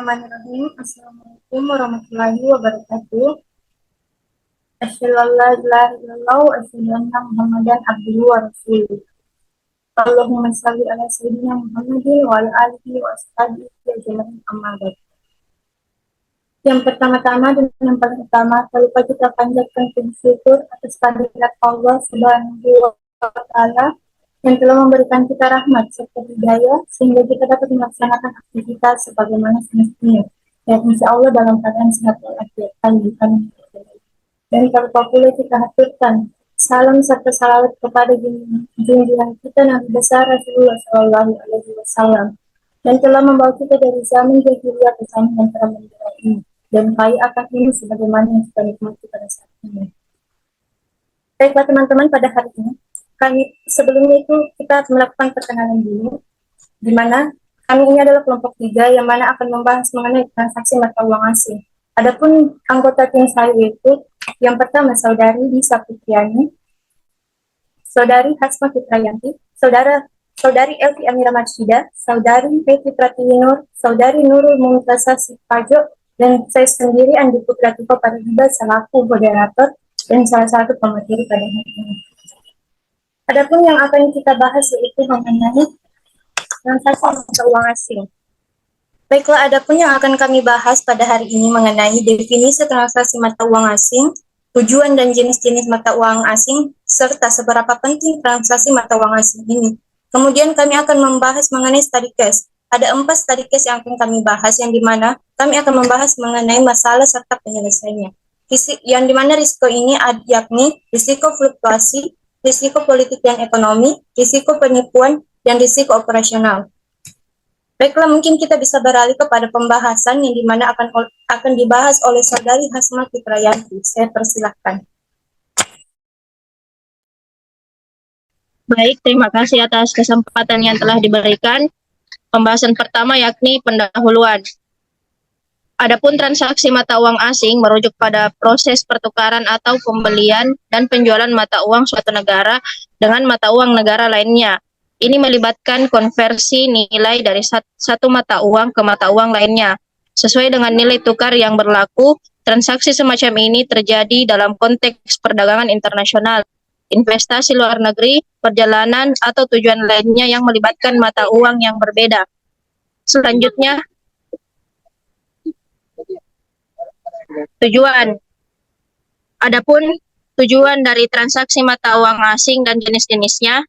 Bismillahirrahmanirrahim. Assalamualaikum warahmatullahi wabarakatuh. Asyhadu an la ilaha illallah wa asyhadu anna Muhammadan abduhu wa rasuluh. Allahumma shalli ala sayyidina Muhammadin wa ala alihi wa ashabihi ajmain amma ba'd. Yang pertama-tama dan yang paling utama, tak lupa kita panjatkan puji syukur atas kehadirat Allah Subhanahu wa taala yang telah memberikan kita rahmat serta hidayah sehingga kita dapat melaksanakan aktivitas sebagaimana semestinya. Dan insya Allah dalam keadaan sehat walafiat. Amin. Dan tak lupa pula kita haturkan salam serta salawat kepada junjungan kita Nabi besar Rasulullah Shallallahu Alaihi Wasallam yang telah membawa kita dari zaman jahiliyah ke zaman yang telah menjelang ini dan kaya akan ini sebagaimana yang kita nikmati pada saat ini. Baiklah teman-teman, pada hari ini sebelumnya itu kita melakukan perkenalan dulu, di mana kami ini adalah kelompok 3 yang mana akan membahas mengenai transaksi mata uang asing. Adapun anggota tim saya itu yang pertama saudari Disa Fitriani, saudari Hasma Fitrayanti, saudari Elvi Amira Marsida, saudari Betty Pratiwinur, saudari Nurul Mumtazah Sipajo, dan saya sendiri Andi Putratipa Parida selaku moderator dan salah satu pemateri pada hari ini. Adapun yang akan kita bahas yaitu mengenai transaksi mata uang asing. Baiklah, adapun yang akan kami bahas pada hari ini mengenai definisi transaksi mata uang asing, tujuan dan jenis-jenis mata uang asing, serta seberapa penting transaksi mata uang asing ini. Kemudian kami akan membahas mengenai study case. Ada 4 study case yang akan kami bahas, yang dimana kami akan membahas mengenai masalah serta penyelesaiannya. Yang dimana risiko ini yakni risiko fluktuasi, risiko politik dan ekonomi, risiko penipuan, dan risiko operasional. Baiklah, mungkin kita bisa beralih kepada pembahasan yang dimana akan dibahas oleh saudari Hasma Fitrayanti. Saya persilahkan. Baik, terima kasih atas kesempatan yang telah diberikan. Pembahasan pertama yakni pendahuluan. Adapun transaksi mata uang asing merujuk pada proses pertukaran atau pembelian dan penjualan mata uang suatu negara dengan mata uang negara lainnya. Ini melibatkan konversi nilai dari satu mata uang ke mata uang lainnya. Sesuai dengan nilai tukar yang berlaku, transaksi semacam ini terjadi dalam konteks perdagangan internasional, investasi luar negeri, perjalanan, atau tujuan lainnya yang melibatkan mata uang yang berbeda. Selanjutnya, tujuan. Adapun tujuan dari transaksi mata uang asing dan jenis-jenisnya,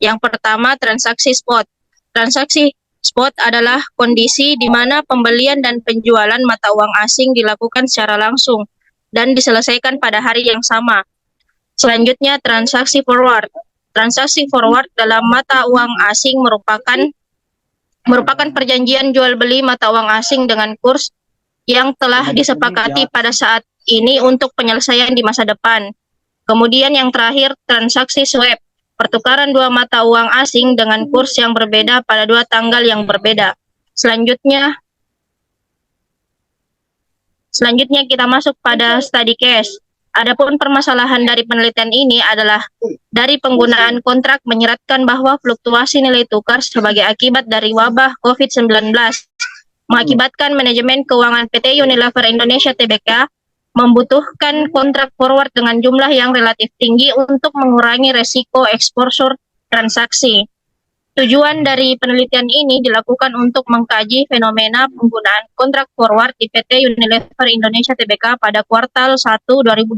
yang pertama, transaksi spot. Transaksi spot adalah kondisi di mana pembelian dan penjualan mata uang asing dilakukan secara langsung dan diselesaikan pada hari yang sama. Selanjutnya, transaksi forward. Transaksi forward dalam mata uang asing merupakan perjanjian jual beli mata uang asing dengan kurs yang telah disepakati pada saat ini untuk penyelesaian di masa depan. Kemudian yang terakhir, transaksi swap. Pertukaran dua mata uang asing dengan kurs yang berbeda pada 2 tanggal yang berbeda. Selanjutnya kita masuk pada study case. Adapun permasalahan dari penelitian ini adalah dari penggunaan kontrak menyeratkan bahwa fluktuasi nilai tukar sebagai akibat dari wabah COVID-19 mengakibatkan manajemen keuangan PT Unilever Indonesia Tbk membutuhkan kontrak forward dengan jumlah yang relatif tinggi untuk mengurangi resiko exposure transaksi. Tujuan dari penelitian ini dilakukan untuk mengkaji fenomena penggunaan kontrak forward di PT Unilever Indonesia Tbk pada kuartal 1 2020.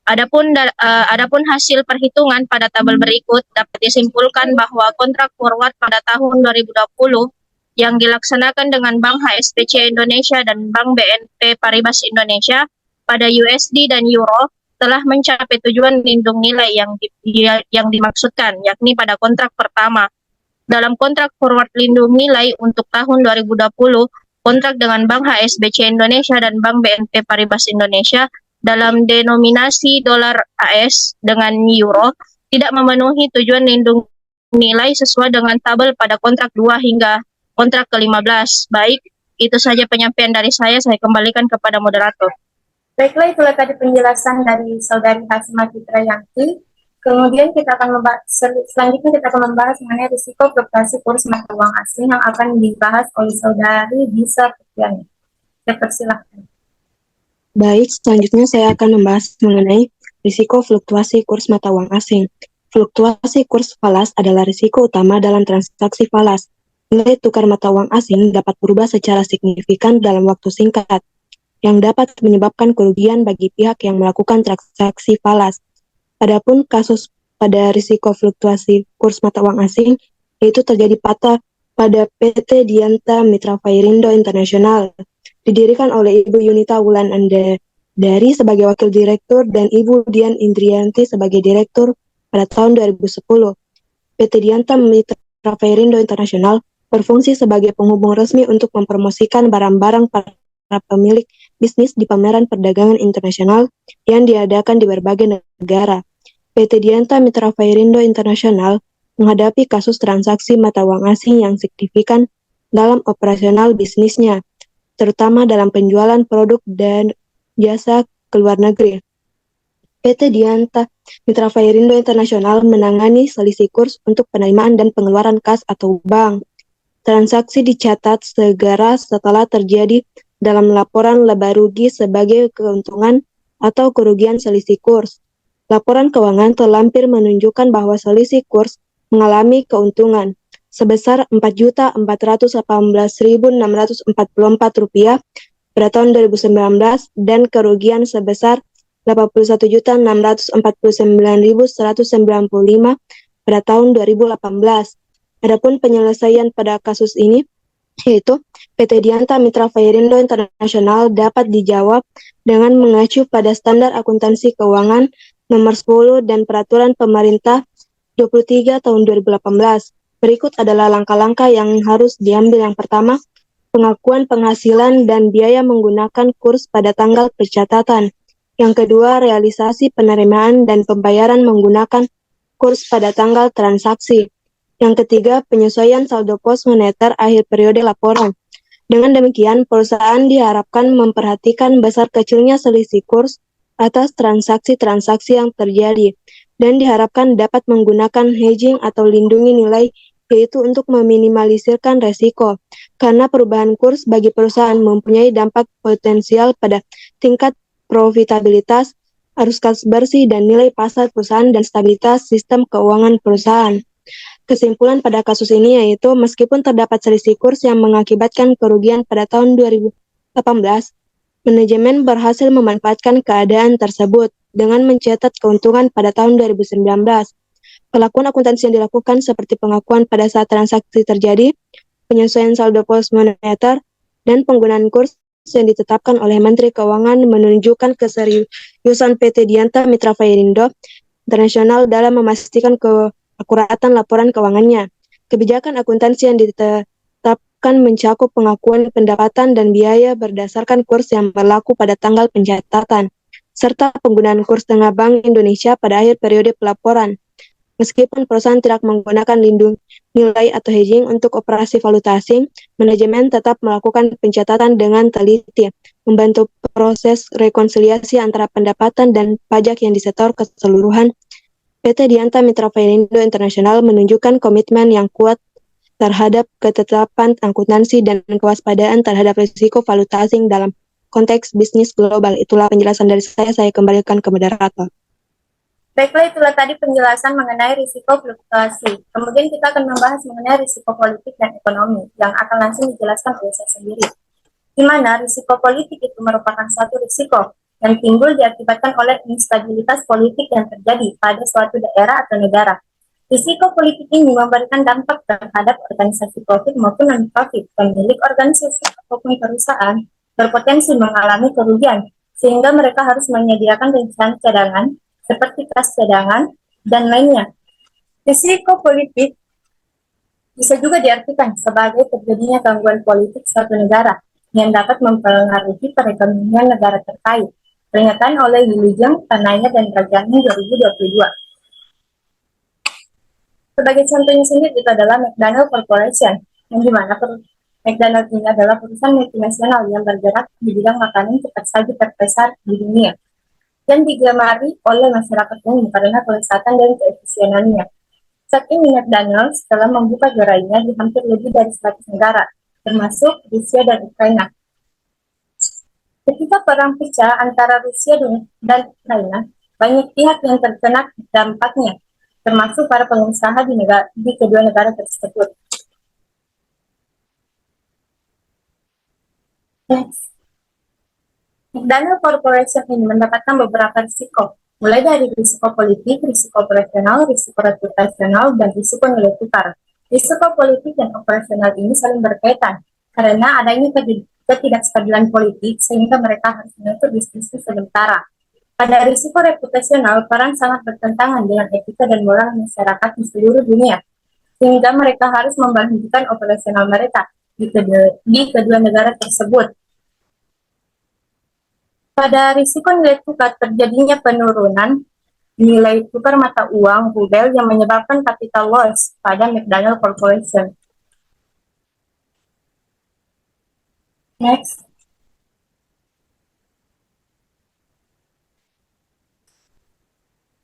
Adapun hasil perhitungan pada tabel berikut dapat disimpulkan bahwa kontrak forward pada tahun 2020 yang dilaksanakan dengan Bank HSBC Indonesia dan Bank BNP Paribas Indonesia pada USD dan Euro telah mencapai tujuan lindung nilai yang dimaksudkan, yakni pada kontrak pertama. Dalam kontrak forward lindung nilai untuk tahun 2020, kontrak dengan Bank HSBC Indonesia dan Bank BNP Paribas Indonesia dalam denominasi dolar AS dengan Euro tidak memenuhi tujuan lindung nilai sesuai dengan tabel pada kontrak 2 hingga kontrak ke-15. Baik, itu saja penyampaian dari saya kembalikan kepada moderator. Baiklah, itulah tadi penjelasan dari saudari Hasma Fitrayanti. Kemudian selanjutnya kita akan membahas mengenai risiko fluktuasi kurs mata uang asing yang akan dibahas oleh saudari Bisa Fitriani. Saya persilahkan. Baik, selanjutnya saya akan membahas mengenai risiko fluktuasi kurs mata uang asing. Fluktuasi kurs falas adalah risiko utama dalam transaksi falas. Nilai tukar mata uang asing dapat berubah secara signifikan dalam waktu singkat, yang dapat menyebabkan kerugian bagi pihak yang melakukan transaksi falas. Adapun kasus pada risiko fluktuasi kurs mata uang asing, yaitu terjadi pada PT Dianta Mitra Fairindo Internasional, didirikan oleh Ibu Yunita Wulan Andari sebagai Wakil Direktur dan Ibu Dian Indrianti sebagai Direktur pada tahun 2010. PT Dianta Mitra Fairindo Internasional berfungsi sebagai penghubung resmi untuk mempromosikan barang-barang para pemilik bisnis di pameran perdagangan internasional yang diadakan di berbagai negara. PT Dianta Mitra Fairindo Internasional menghadapi kasus transaksi mata uang asing yang signifikan dalam operasional bisnisnya, terutama dalam penjualan produk dan jasa ke luar negeri. PT Dianta Mitra Fairindo Internasional menangani selisih kurs untuk penerimaan dan pengeluaran kas atau bank. Transaksi dicatat segera setelah terjadi dalam laporan laba rugi sebagai keuntungan atau kerugian selisih kurs. Laporan keuangan terlampir menunjukkan bahwa selisih kurs mengalami keuntungan sebesar Rp4.418.644 pada tahun 2019 dan kerugian sebesar Rp81.649.195 pada tahun 2018. Adapun penyelesaian pada kasus ini, yaitu PT Dianta Mitra Fairindo Internasional dapat dijawab dengan mengacu pada Standar Akuntansi Keuangan Nomor 10 dan Peraturan Pemerintah 23 Tahun 2018. Berikut adalah langkah-langkah yang harus diambil. Yang pertama, pengakuan penghasilan dan biaya menggunakan kurs pada tanggal pencatatan. Yang kedua, realisasi penerimaan dan pembayaran menggunakan kurs pada tanggal transaksi. Yang ketiga, penyesuaian saldo pos moneter akhir periode laporan. Dengan demikian, perusahaan diharapkan memperhatikan besar kecilnya selisih kurs atas transaksi-transaksi yang terjadi, dan diharapkan dapat menggunakan hedging atau lindungi nilai, yaitu untuk meminimalisirkan resiko, karena perubahan kurs bagi perusahaan mempunyai dampak potensial pada tingkat profitabilitas, arus kas bersih, dan nilai pasar perusahaan dan stabilitas sistem keuangan perusahaan. Kesimpulan pada kasus ini yaitu meskipun terdapat selisih kurs yang mengakibatkan kerugian pada tahun 2018, manajemen berhasil memanfaatkan keadaan tersebut dengan mencatat keuntungan pada tahun 2019. Pelakuan akuntansi yang dilakukan seperti pengakuan pada saat transaksi terjadi, penyesuaian saldo pos moneter, dan penggunaan kurs yang ditetapkan oleh Menteri Keuangan menunjukkan keseriusan PT Dianta Mitra Fairindo Internasional dalam memastikan keakuratan laporan keuangannya. Kebijakan akuntansi yang ditetapkan mencakup pengakuan pendapatan dan biaya berdasarkan kurs yang berlaku pada tanggal pencatatan, serta penggunaan kurs tengah Bank Indonesia pada akhir periode pelaporan. Meskipun perusahaan tidak menggunakan lindung nilai atau hedging untuk operasi valuta asing, manajemen tetap melakukan pencatatan dengan teliti, membantu proses rekonsiliasi antara pendapatan dan pajak yang disetor keseluruhan. PT Dianta Mitra Fairindo Internasional menunjukkan komitmen yang kuat terhadap ketetapan akuntansi dan kewaspadaan terhadap risiko valuta asing dalam konteks bisnis global. Itulah penjelasan dari saya kembalikan ke moderator. Baiklah, itulah tadi penjelasan mengenai risiko fluktuasi. Kemudian kita akan membahas mengenai risiko politik dan ekonomi yang akan langsung dijelaskan oleh saya sendiri. Di mana risiko politik itu merupakan suatu risiko yang timbul diakibatkan oleh instabilitas politik yang terjadi pada suatu daerah atau negara. Risiko politik ini memberikan dampak terhadap organisasi profit maupun non-profit. Pemilik organisasi ataupun perusahaan berpotensi mengalami kerugian, sehingga mereka harus menyediakan rencana cadangan seperti kas cadangan dan lainnya. Risiko politik bisa juga diartikan sebagai terjadinya gangguan politik suatu negara yang dapat mempengaruhi perekonomian negara terkait. Pernyataan oleh Wilujeng, Tanaya, dan Rajani 2022. Sebagai contohnya sendiri itu adalah McDonald Corporation, yang dimana McDonald ini adalah perusahaan multinasional yang bergerak di bidang makanan cepat saji terbesar di dunia. dan digemari oleh masyarakat umum karena kelezatan dan keefisienannya. Saat ini McDonald's telah membuka gerainya di hampir lebih dari 100 negara, termasuk Rusia dan Ukraina. Ketika perang pecah antara Rusia dan Ukraina, banyak pihak yang terkena dampaknya, termasuk para pengusaha di kedua negara tersebut. Next. McDonald Corporation ini mendapatkan beberapa risiko, mulai dari risiko politik, risiko operasional, risiko reputasional, dan risiko nilai tukar. Risiko politik dan operasional ini saling berkaitan, karena adanya ketidakstabilan politik sehingga mereka harus menutup bisnis sementara. Pada risiko reputasional, peran sangat bertentangan dengan etika dan moral masyarakat di seluruh dunia, sehingga mereka harus memberhentikan operasional mereka di kedua negara tersebut. Pada risiko nilai tukar, terjadinya penurunan nilai tukar mata uang rubel yang menyebabkan capital loss pada McDonald Corporation. Next.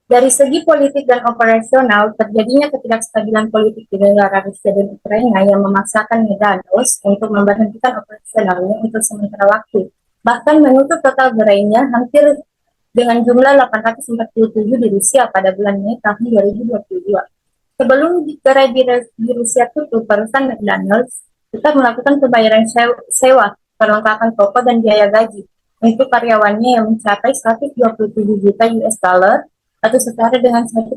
Dari segi politik dan operasional, terjadinya ketidakstabilan politik di negara Rusia dan Ukraina yang memaksakan McDonald's untuk memberhentikan operasionalnya untuk sementara waktu, bahkan menutup total gerainya hampir dengan jumlah 847 di Rusia pada bulan Mei tahun 2022. Sebelum gerai di Rusia tutup, perusahaan McDonald's tetap melakukan pembayaran sewa, perlengkapan toko, dan biaya gaji untuk karyawannya yang mencapai 127 juta US dollar atau setara dengan 1,8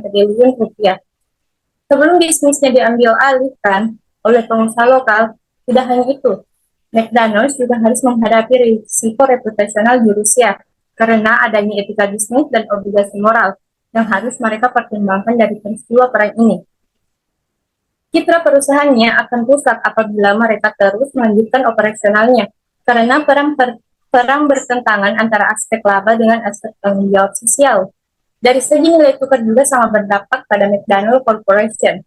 triliun rupiah. Sebelum bisnisnya diambil alihkan oleh pengusaha lokal, tidak hanya itu, McDonald's juga harus menghadapi risiko reputasional di Rusia karena adanya etika bisnis dan obligasi moral yang harus mereka pertimbangkan dari peristiwa perang ini. Citra perusahaannya akan rusak apabila mereka terus melanjutkan operasionalnya karena perang bertentangan antara aspek laba dengan aspek tanggung jawab sosial. Dari segi nilai tukar juga sangat berdampak pada McDonald Corporation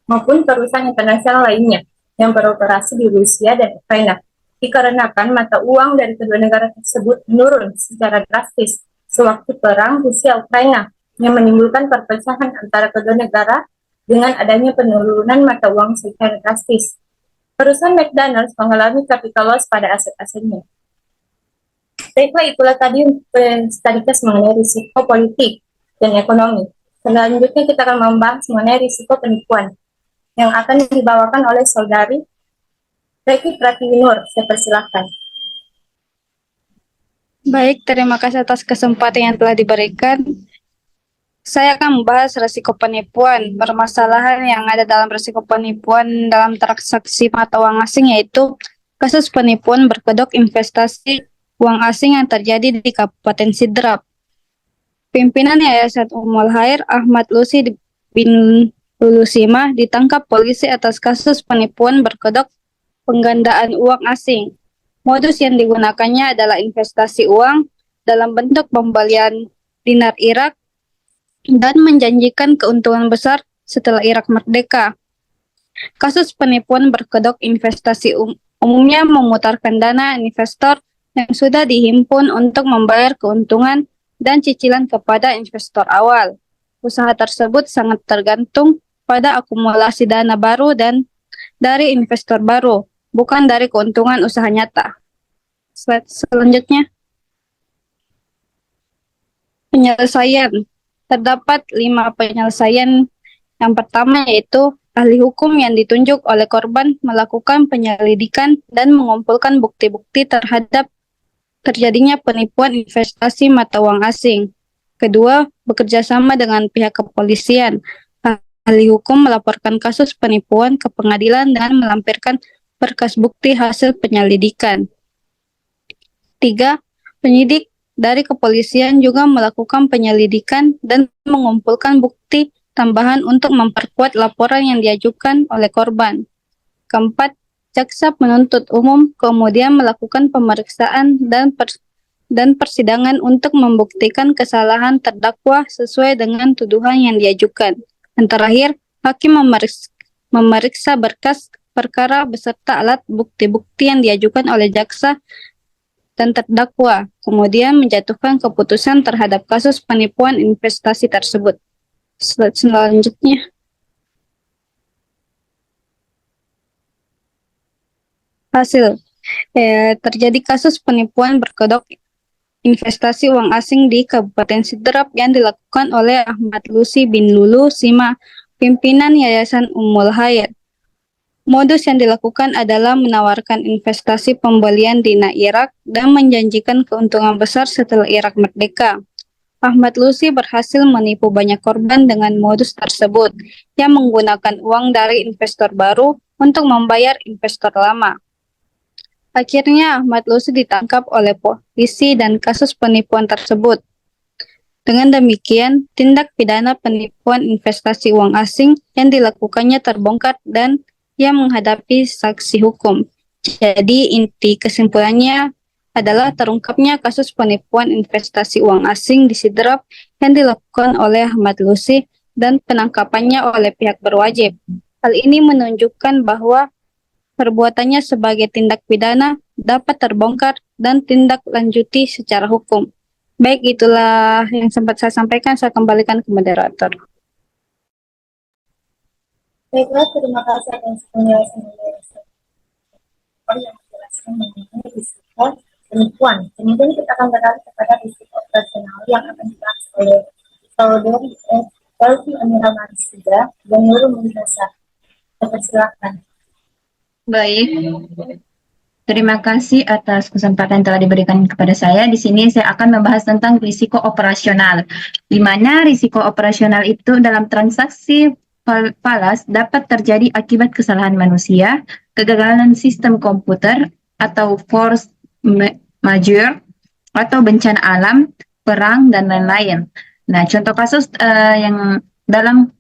maupun perusahaan internasional lainnya yang beroperasi di Rusia dan Ukraina, dikarenakan mata uang dari kedua negara tersebut menurun secara drastis sewaktu perang Rusia-Ukraina yang menimbulkan perpecahan antara kedua negara dengan adanya penurunan mata uang secara drastis. Perusahaan McDonald's mengalami capital loss pada aset-asetnya. Baiklah, itulah tadi studies mengenai risiko politik dan ekonomi. Selanjutnya kita akan membahas mengenai risiko penipuan yang akan dibawakan oleh saudari Reki Pratiwinur. Saya persilahkan. Baik, terima kasih atas kesempatan yang telah diberikan. Saya akan membahas risiko penipuan. Permasalahan yang ada dalam risiko penipuan dalam transaksi mata uang asing yaitu kasus penipuan berkedok investasi uang asing yang terjadi di Kabupaten Sidrap. Pimpinan Yayasan Ummul Khair Ahmad Lusi bin Lulusima ditangkap polisi atas kasus penipuan berkedok penggandaan uang asing. Modus yang digunakannya adalah investasi uang dalam bentuk pembelian dinar Irak dan menjanjikan keuntungan besar setelah Irak merdeka. Kasus penipuan berkedok investasi umumnya memutarkan dana investor yang sudah dihimpun untuk membayar keuntungan dan cicilan kepada investor awal. Usaha tersebut sangat tergantung pada akumulasi dana baru dan dari investor baru, bukan dari keuntungan usaha nyata. Slide selanjutnya. Penyelesaian. Terdapat 5 penyelesaian. Yang pertama yaitu ahli hukum yang ditunjuk oleh korban melakukan penyelidikan dan mengumpulkan bukti-bukti terhadap terjadinya penipuan investasi mata uang asing. Kedua, bekerja sama dengan pihak kepolisian. Ahli hukum melaporkan kasus penipuan ke pengadilan dengan melampirkan berkas bukti hasil penyelidikan. 3. Penyidik dari kepolisian juga melakukan penyelidikan dan mengumpulkan bukti tambahan untuk memperkuat laporan yang diajukan oleh korban. Keempat, jaksa penuntut umum kemudian melakukan pemeriksaan dan persidangan untuk membuktikan kesalahan terdakwa sesuai dengan tuduhan yang diajukan. Dan terakhir, hakim memeriksa berkas perkara beserta alat bukti-bukti yang diajukan oleh jaksa dan terdakwa, kemudian menjatuhkan keputusan terhadap kasus penipuan investasi tersebut. Slide selanjutnya. Hasil, terjadi kasus penipuan berkedok investasi uang asing di Kabupaten Sidrap yang dilakukan oleh Ahmad Lusi bin Lulu Sima, pimpinan Yayasan Ummul Hayat. Modus yang dilakukan adalah menawarkan investasi pembelian dina Irak dan menjanjikan keuntungan besar setelah Irak merdeka. Ahmad Lusi berhasil menipu banyak korban dengan modus tersebut, yang menggunakan uang dari investor baru untuk membayar investor lama. Akhirnya Ahmad Lusi ditangkap oleh polisi dan kasus penipuan tersebut. Dengan demikian, tindak pidana penipuan investasi uang asing yang dilakukannya terbongkar dan ia menghadapi sanksi hukum. Jadi inti kesimpulannya adalah terungkapnya kasus penipuan investasi uang asing di Sidrap yang dilakukan oleh Ahmad Lusi dan penangkapannya oleh pihak berwajib. Hal ini menunjukkan bahwa perbuatannya sebagai tindak pidana dapat terbongkar dan tindak lanjuti secara hukum. Baik, itulah yang sempat saya sampaikan. Saya kembalikan ke moderator. Baiklah, terima kasih atas penjelasan yang menjelaskan mengenai risiko penipuan. Kemudian kita akan beralih kepada risiko operasional yang akan dibahas oleh Saudari Elvi Amira Marsida dan Nurul Munasa. Silakan. Baik, terima kasih atas kesempatan yang telah diberikan kepada saya. Di sini saya akan membahas tentang risiko operasional, di mana risiko operasional itu dalam transaksi falas dapat terjadi akibat kesalahan manusia, kegagalan sistem komputer, atau force majeure, atau bencana alam, perang, dan lain-lain. Nah, contoh kasus yang dalam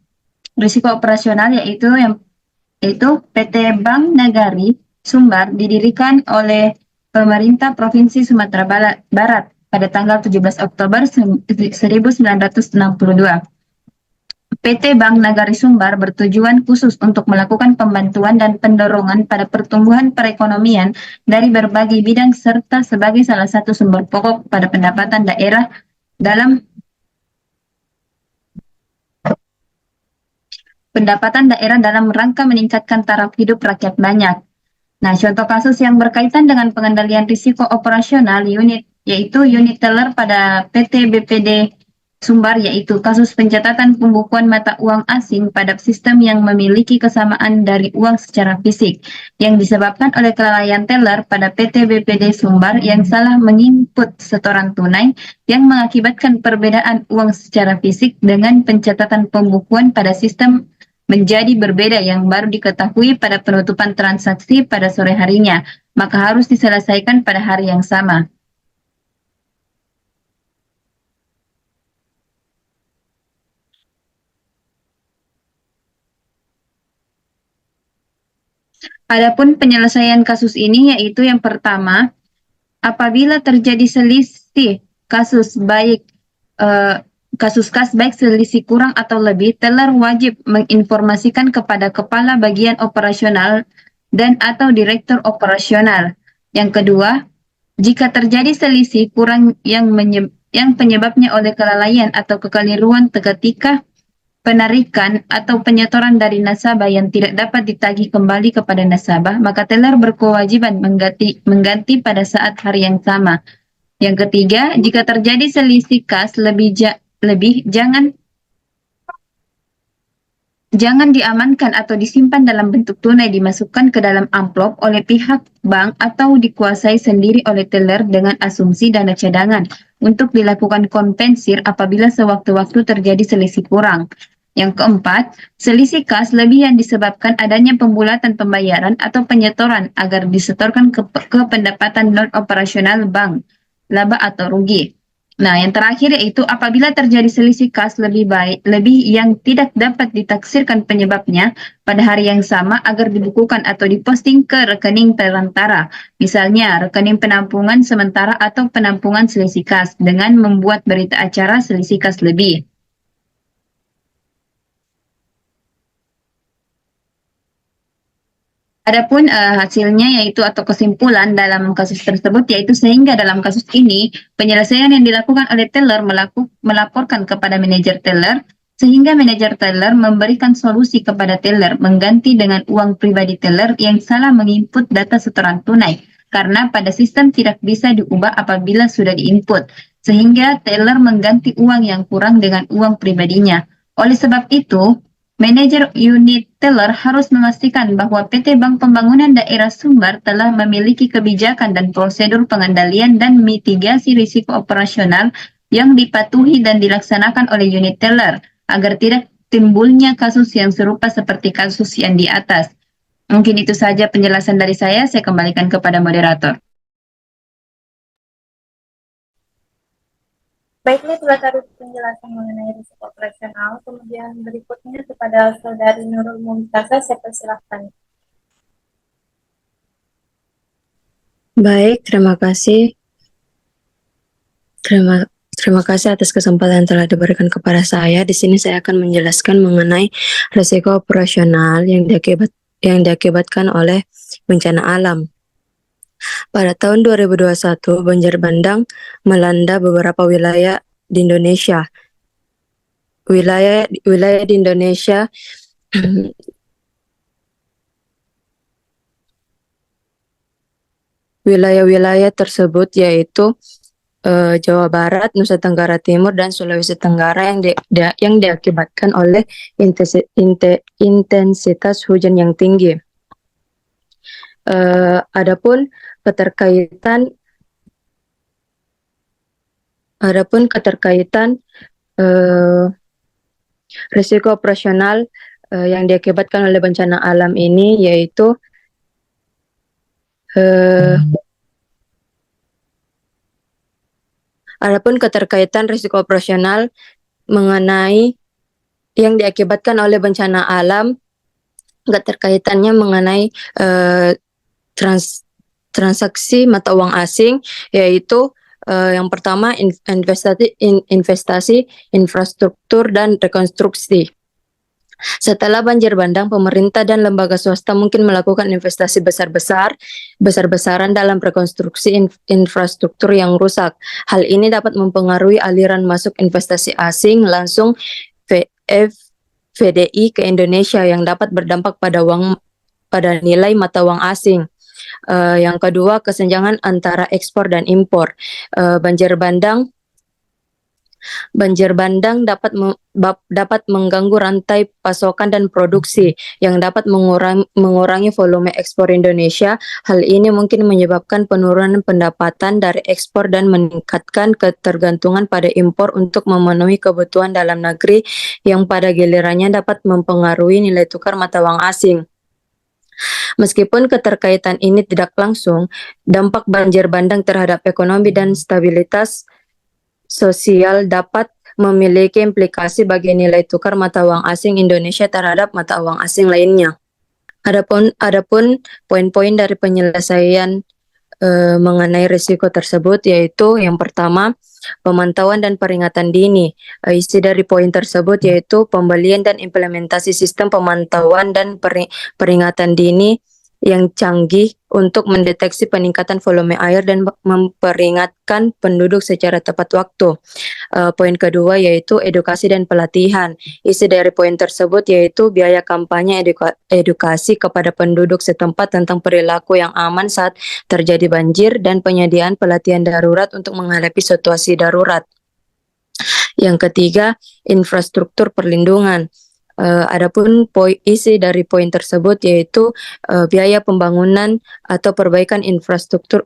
risiko operasional yaitu PT Bank Nagari Sumbar didirikan oleh pemerintah Provinsi Sumatera Barat pada tanggal 17 Oktober 1962. PT Bank Nagari Sumbar bertujuan khusus untuk melakukan pembantuan dan pendorongan pada pertumbuhan perekonomian dari berbagai bidang serta sebagai salah satu sumber pokok pada pendapatan daerah dalam rangka meningkatkan taraf hidup rakyat banyak. Nah, contoh kasus yang berkaitan dengan pengendalian risiko operasional yaitu unit teller pada PT BPD Sumbar, yaitu kasus pencatatan pembukuan mata uang asing pada sistem yang memiliki kesamaan dari uang secara fisik, yang disebabkan oleh kelalaian teller pada PT BPD Sumbar yang salah menginput setoran tunai yang mengakibatkan perbedaan uang secara fisik dengan pencatatan pembukuan pada sistem menjadi berbeda yang baru diketahui pada penutupan transaksi pada sore harinya, maka harus diselesaikan pada hari yang sama. Adapun penyelesaian kasus ini yaitu yang pertama, apabila terjadi selisih kasus kas baik selisih kurang atau lebih, teller wajib menginformasikan kepada kepala bagian operasional dan atau direktur operasional. Yang kedua, jika terjadi selisih kurang yang penyebabnya oleh kelalaian atau kekeliruan ketika penarikan atau penyetoran dari nasabah yang tidak dapat ditagih kembali kepada nasabah, maka teller berkewajiban mengganti pada saat hari yang sama. Yang ketiga, jika terjadi selisih kas jangan diamankan atau disimpan dalam bentuk tunai, dimasukkan ke dalam amplop oleh pihak bank atau dikuasai sendiri oleh teller dengan asumsi dana cadangan untuk dilakukan kompensir apabila sewaktu-waktu terjadi selisih kurang. Yang keempat, selisih kas lebih yang disebabkan adanya pembulatan pembayaran atau penyetoran agar disetorkan ke pendapatan non-operasional bank, laba atau rugi. Nah, yang terakhir yaitu apabila terjadi selisih kas lebih yang tidak dapat ditaksirkan penyebabnya pada hari yang sama agar dibukukan atau diposting ke rekening perantara, misalnya rekening penampungan sementara atau penampungan selisih kas, dengan membuat berita acara selisih kas lebih. Adapun hasilnya yaitu atau kesimpulan dalam kasus tersebut yaitu sehingga dalam kasus ini penyelesaian yang dilakukan oleh teller melaporkan kepada manajer teller sehingga manajer teller memberikan solusi kepada teller mengganti dengan uang pribadi teller yang salah menginput data setoran tunai karena pada sistem tidak bisa diubah apabila sudah diinput sehingga teller mengganti uang yang kurang dengan uang pribadinya. Oleh sebab itu, manajer unit teller harus memastikan bahwa PT Bank Pembangunan Daerah Sumbar telah memiliki kebijakan dan prosedur pengendalian dan mitigasi risiko operasional yang dipatuhi dan dilaksanakan oleh unit teller agar tidak timbulnya kasus yang serupa seperti kasus yang di atas. Mungkin itu saja penjelasan dari saya kembalikan kepada moderator. Baik, ini telah tadi penjelasan mengenai risiko operasional. Kemudian berikutnya kepada Saudari Nurul Mumtazah, saya persilahkan. Baik, terima kasih. Terima kasih atas kesempatan yang telah diberikan kepada saya. Di sini saya akan menjelaskan mengenai risiko operasional yang diakibatkan oleh bencana alam. Pada tahun 2021, banjir bandang melanda beberapa wilayah di Indonesia. Wilayah di Indonesia wilayah-wilayah tersebut yaitu Jawa Barat, Nusa Tenggara Timur, dan Sulawesi Tenggara yang diakibatkan oleh intensitas hujan yang tinggi. Adapun keterkaitan risiko operasional yang diakibatkan oleh bencana alam ini yaitu adapun keterkaitan risiko operasional mengenai yang diakibatkan oleh bencana alam, keterkaitannya mengenai transaksi mata uang asing, yaitu yang pertama investasi infrastruktur dan rekonstruksi. Setelah banjir bandang, pemerintah dan lembaga swasta mungkin melakukan investasi besar-besaran dalam rekonstruksi infrastruktur yang rusak. Hal ini dapat mempengaruhi aliran masuk investasi asing langsung FDI ke Indonesia yang dapat berdampak pada nilai mata uang asing. Yang kedua, kesenjangan antara ekspor dan impor. Banjir bandang dapat mengganggu rantai pasokan dan produksi yang dapat mengurangi volume ekspor Indonesia. Hal ini mungkin menyebabkan penurunan pendapatan dari ekspor dan meningkatkan ketergantungan pada impor untuk memenuhi kebutuhan dalam negeri yang pada gilirannya dapat mempengaruhi nilai tukar mata uang asing. Meskipun keterkaitan ini tidak langsung, dampak banjir bandang terhadap ekonomi dan stabilitas sosial dapat memiliki implikasi bagi nilai tukar mata uang asing Indonesia terhadap mata uang asing lainnya. Adapun poin-poin dari penyelesaian mengenai risiko tersebut yaitu yang pertama, pemantauan dan peringatan dini. Isi dari poin tersebut yaitu pembelian dan implementasi sistem pemantauan dan peringatan dini yang canggih untuk mendeteksi peningkatan volume air dan memperingatkan penduduk secara tepat waktu. Poin kedua yaitu edukasi dan pelatihan. Isi dari poin tersebut yaitu biaya kampanye edukasi kepada penduduk setempat tentang perilaku yang aman saat terjadi banjir dan penyediaan pelatihan darurat untuk menghadapi situasi darurat. Yang ketiga, infrastruktur perlindungan. Adapun isi dari poin tersebut yaitu biaya pembangunan atau perbaikan infrastruktur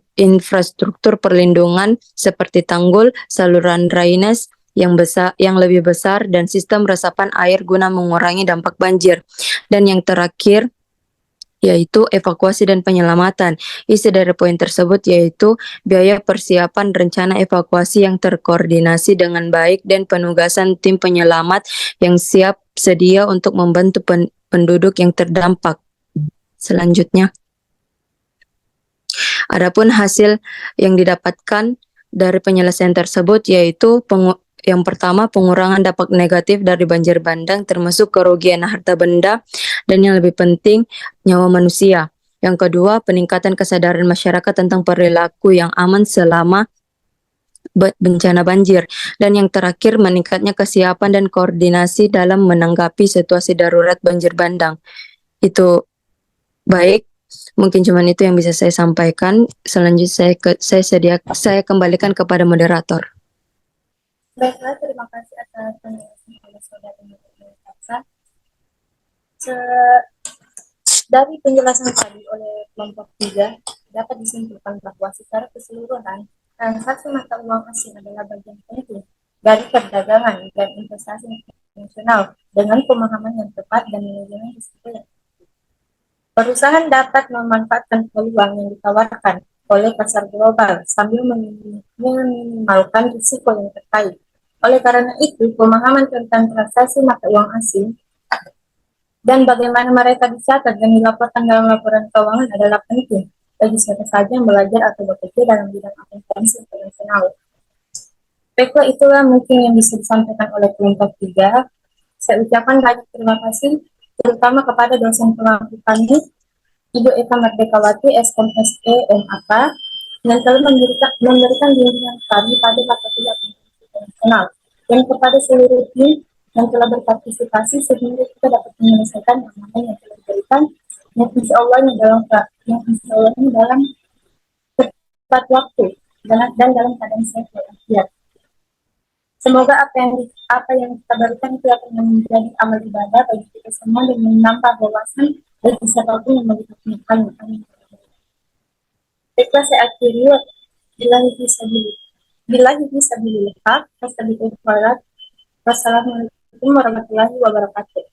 perlindungan seperti tanggul, saluran drainase yang lebih besar dan sistem resapan air guna mengurangi dampak banjir. Dan yang terakhir yaitu evakuasi dan penyelamatan. Isi dari poin tersebut yaitu biaya persiapan rencana evakuasi yang terkoordinasi dengan baik dan penugasan tim penyelamat yang siap sedia untuk membantu penduduk yang terdampak. Selanjutnya, adapun hasil yang didapatkan dari penyelesaian tersebut yaitu yang pertama, pengurangan dampak negatif dari banjir bandang termasuk kerugian harta benda dan yang lebih penting nyawa manusia. Yang kedua, peningkatan kesadaran masyarakat tentang perilaku yang aman selama bencana banjir. Dan yang terakhir, meningkatnya kesiapan dan koordinasi dalam menanggapi situasi darurat banjir bandang. Itu baik, mungkin cuma itu yang bisa saya sampaikan. Selanjutnya saya kembalikan kepada moderator. Baiklah, terima kasih atas penjelasan oleh saudara Nurul. Dari penjelasan tadi oleh kelompok 3, dapat disimpulkan bahwa secara keseluruhan, transaksi mata uang asing adalah bagian penting dari perdagangan dan investasi internasional dengan pemahaman yang tepat dan manajemen risiko yang efektif. Perusahaan dapat memanfaatkan peluang yang ditawarkan oleh pasar global sambil meminimalkan risiko yang terkait. Oleh karena itu, pemahaman tentang transaksi mata uang asing dan bagaimana mereka dicatat dan dilaporkan dalam laporan keuangan adalah penting bagi siapa saja yang belajar atau bekerja dalam bidang akuntansi internasional. Baiklah, itulah mungkin yang bisa disampaikan oleh kelompok 3. Saya ucapkan banyak terima kasih, terutama kepada dosen pengampu kami, Ibu Eka Merdekawati, SMSE MAK, yang telah memberikan bimbingan kami pada mata kuliah akuntansi internasional, dan kepada seluruh tim yang telah berpartisipasi sehingga kita dapat menyelesaikan amanah yang telah diberikan, yang insya Allah dalam tepat waktu dan dalam keadaan sehat walafiat. Semoga apa yang kita berikan itu akan menjadi amal ibadah bagi kita semua dan menambah wawasan bagi siapapun yang melihat kami. Baiklah, saya akhiri. Billahi fisabilillah. Wassalamualaikum warahmatullahi wabarakatuh.